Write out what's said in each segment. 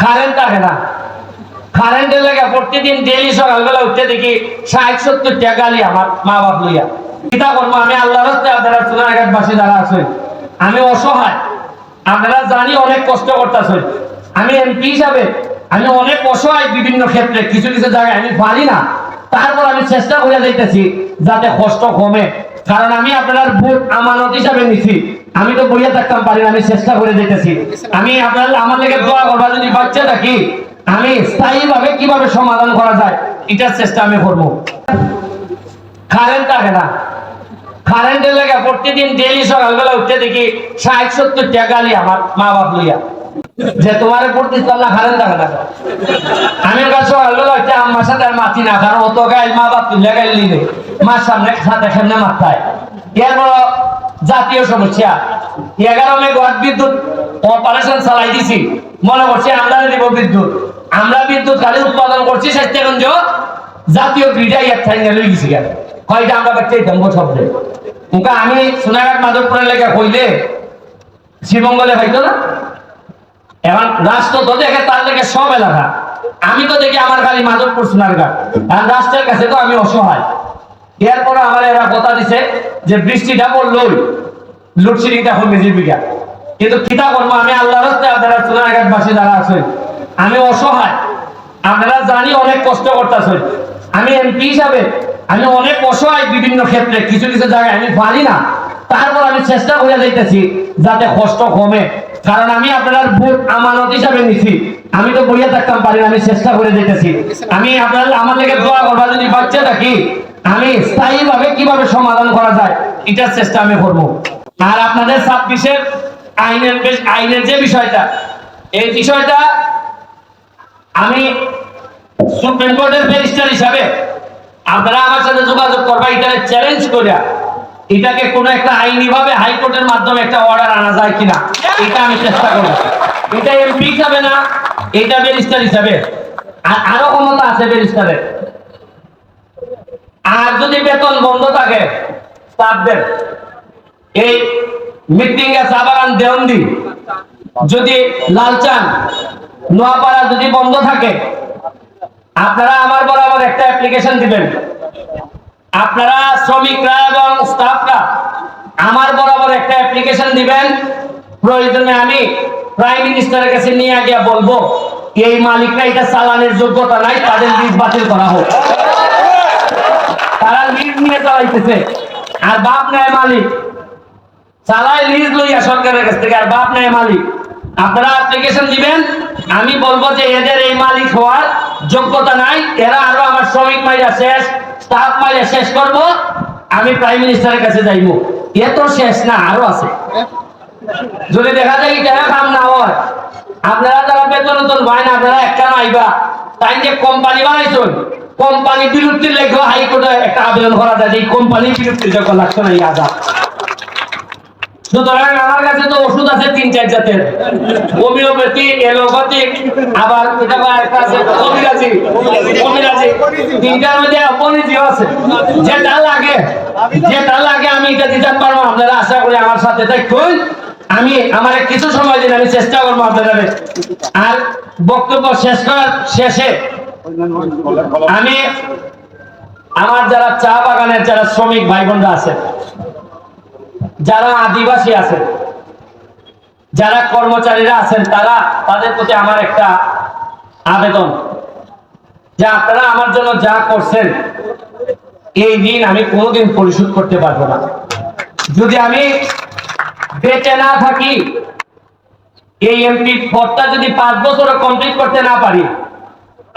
Current থাকে না। কারেন্টের লেগে প্রতিদিন ডেইলি সকালবেলা উঠতে দেখি ৬০-৭০ টাকা গালি আমার মা বাপ লইয়া। কিতা করবো আমি আল্লাহর রাস্তায় আপনারা চুনারঘাটবাসী যারা আছেন, আমি অসহায়। আপনারা জানি অনেক কষ্ট করতেছেন। আমি এমপি হিসাবে আমি অনেক অসহায় বিভিন্ন ক্ষেত্রে, কিছু কিছু জায়গায় আমি পারি না, তারপর আমি চেষ্টা করে যাইতেছি যাতে কষ্ট কমে। কারণ আমি আপনার ভোট আমানত হিসাবে নিছি, আমি তো বইয়া থাকতাম পারি না, আমি চেষ্টা করে যেতেছি। আমি আপনার আমার লেগে দোয়া করবা যদি বাচ্চা থাকি, আমি স্থায়ী ভাবে কিভাবে সমাধান করা যায় এটার চেষ্টা আমি করবো। কারেন্ট থাকে না। কারেন্টের লেগে প্রতিদিন ডেইলি সকালবেলা উঠতে দেখি ৬০-৭০ টাকা গালি আমার মা বাপ লইয়া, যে তোমার প্রতিষ্ঠান না কারেন্ট থাকে না। আমি সকালবেলা উঠতে আমার সাথে আর মাতি না, কারণ অত গাইল মা বাপ তুলে গাইল নিলে মার সামনে সাথে সামনে মাথায়। এরপর জাতীয় সমস্যা 11 মে ঘর বিদ্যুৎ অপারেশন চালাই দিছি, মনে করছি আমরা দিব বিদ্যুৎ। আমরা বিদ্যুৎ খালি উৎপাদন করছি স্বাস্থ্যগঞ্জ, জাতীয় গ্রিডাই এক ঠাই লই গেছি কেন কয়টা আমরা বাচ্চাই দেবো শব্দে। আমি সোনাঘাট মাধবপুরের লেগে কইলে শ্রীমঙ্গলে হয়তো না, এখন রাষ্ট্র তো দেখে তার লেগে সব এলাকা। আমি তো দেখি আমার খালি মাধবপুর সোনারঘাট, আর রাষ্ট্রের কাছে তো আমি অসহায়। এরপরে আমার এরা কথা দিছে যে বৃষ্টিটা পড়লই লোডশেডিংটা কমে যাবে। কিন্তু কিতা করবো আমি আল্লাহর রাস্তায় আপনারা সোনারঘাটবাসী যারা আছেন, আমি অসহায়। আপনারা জানি অনেক কষ্ট করতেছেন। আমি এমপি হিসাবে আমি অনেক অসহায় বিভিন্ন ক্ষেত্রে, কিছু কিছু জায়গায় আমি পারি না, তারপর আমি চেষ্টা করে যাইতেছি যাতে কষ্ট কমে। কারণ আমি আপনার ভোট আমানত হিসাবে নিছি, আমি তো বইয়া থাকতাম পারি না, আমি চেষ্টা করে যেতেছি। আমি আপনার আমার লেগে দোয়া করবা যদি বাচ্চা থাকি, আমি স্থায়ী ভাবে কিভাবে সমাধান করা যায় এটার চেষ্টা আমি করবো। আর আপনাদের 26-এর আইনের যে বিষয়টা, এই বিষয়টা আমি সুপ্রিম কোর্টের ব্যারিস্টার হিসাবে আপনারা আমার সাথে যোগাযোগ করবা, এটাকে চ্যালেঞ্জ করিয়া এটাকে কোনো একটা আইনি ভাবে হাইকোর্টের মাধ্যমে একটা অর্ডার আনা যায় কিনা এটা আমি চেষ্টা করব। এটা এমপি হিসাবে না, এটা ব্যারিস্টার হিসাবে। আর আরো ক্ষমতা আছে ব্যারিস্টারের। আর যদি বেতন বন্ধ থাকে স্টাফদের, এই মিটিং এ চা বাগান দেওয়ন্দি যদি লালচান নোয়াপাড়া যদি বন্ধ থাকে, আপনারা আমার বরাবর একটা অ্যাপ্লিকেশন দিবেন। আপনারা শ্রমিকরা এবং স্টাফরা আমার বরাবর একটা অ্যাপ্লিকেশন দিবেন। প্রয়োজনে আমি প্রাইম মিনিস্টারের কাছে নিয়ে গিয়ে বলবো এই মালিকরা এটা চালানোর যোগ্যতা নাই, তাদের লিজ বাতিল করা হোক। তারা লিজ নিয়ে চালাইতেছে আর বাপ নেয় মালিক, চালায় লিজ লইয়া সরকারের কাছ থেকে, আর বাপ নেয় মালিক। আপনারা অ্যাপ্লিকেশন দিবেন, আমি বলবো যে এদের এই মালিক হওয়ার যোগ্যতা নাই, এরা আরো আমার শ্রমিক মাইরা শেষ, স্টাফ মাইরা শেষ করবো, আমি প্রাইম মিনিস্টারের কাছে যাইবো। এ তো শেষ না, আরো আছে। যদি দেখা যায় এটা কাম না হয়, আপনারা যারা বেতন ভাই না, আপনারা একটা আইবা, তাই যে কোম্পানি বানাইছেন, কোম্পানি বিলুপ্তির লেগে হাইকোর্টে একটা আবেদন করা যায় যে কোম্পানি বিলুপ্তির যোগ্য লাগছে না, আজাদ। সুতরাং আমার কাছে তো ওষুধ আছে 3-4 জাতের, হোমিওপ্যাথি, এলোপ্যাথিক, আবার এটা একটা আছে কবিরাজি। তিনটার মধ্যে অপরিচিত আছে। যেটা লাগে আমি এটা দিতে পারবো। আপনারা আশা করি আমার সাথে থাকুন, আমি আমার কিছু সময় দিন, আমি চেষ্টা করবো আপনাদের। আর বক্তব্য শেষ করার শেষে আমি আমার যারা চা বাগানের যারা শ্রমিক ভাই বোনরা আছেন, যারা আদিবাসী আছেন, যারা কর্মচারীরা আছেন, তাদের প্রতি আমার একটা আবেদন যে আপনারা আমার জন্য যা করছেন এই ঋণ আমি কোনোদিন পরিশোধ করতে পারবো না। যদি আমি বেঁচে না থাকি, এই এমপি পদটা যদি 5 বছরও কমপ্লিট করতে না পারি,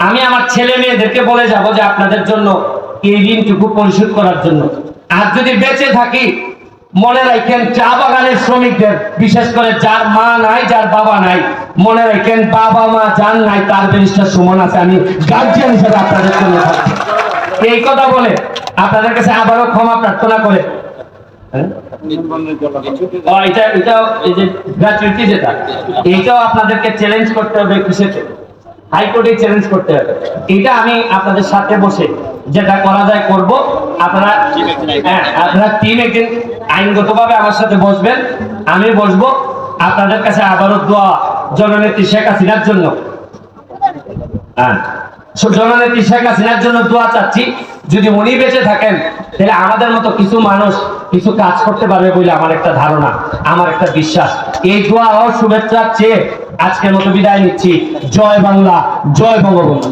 আমি আমার ছেলে মেয়েদেরকে বলে যাব যে আপনাদের জন্য এই ঋণটুকু পরিশোধ করার জন্য। আর যদি বেঁচে থাকি, মনে রাখেন চা বাগানের শ্রমিকদের, বিশেষ করে যার মা নাই, যার বাবা নাই, মনে রাখেন বাবা মা যার নাই তার ব্যারিস্টার সুমন আছে। আমি গার্জিয়ান হিসেবে আপনাদের জন্য থাকছি। এই কথা বলে আপনাদের কাছে আবারও ক্ষমা প্রার্থনা করে, এইটাও আপনাদেরকে চ্যালেঞ্জ করতে হবে, কিসেতে হাইকোর্টে চ্যালেঞ্জ করতে হবে। এটা আমি আপনাদের সাথে বসে যেটা করা যায় করব। আপনারা টিম একদিন আইনগতভাবে আমার সাথে বসবেন, আমি বসবো। আপনাদের কাছে আবারও দোয়া জননেত্রী শেখ হাসিনার জন্য, হ্যাঁ, জননেত্রী শেখ হাসিনার জন্য দোয়া চাচ্ছি, যদি উনি বেঁচে থাকেন তাহলে আমাদের মতো কিছু মানুষ কিছু কাজ করতে পারবে বলে আমার একটা ধারণা, আমার একটা বিশ্বাস। এই দোয়া ও শুভেচ্ছা চেয়ে আজকের মতো বিদায় নিচ্ছি। জয় বাংলা, জয় বঙ্গবন্ধু।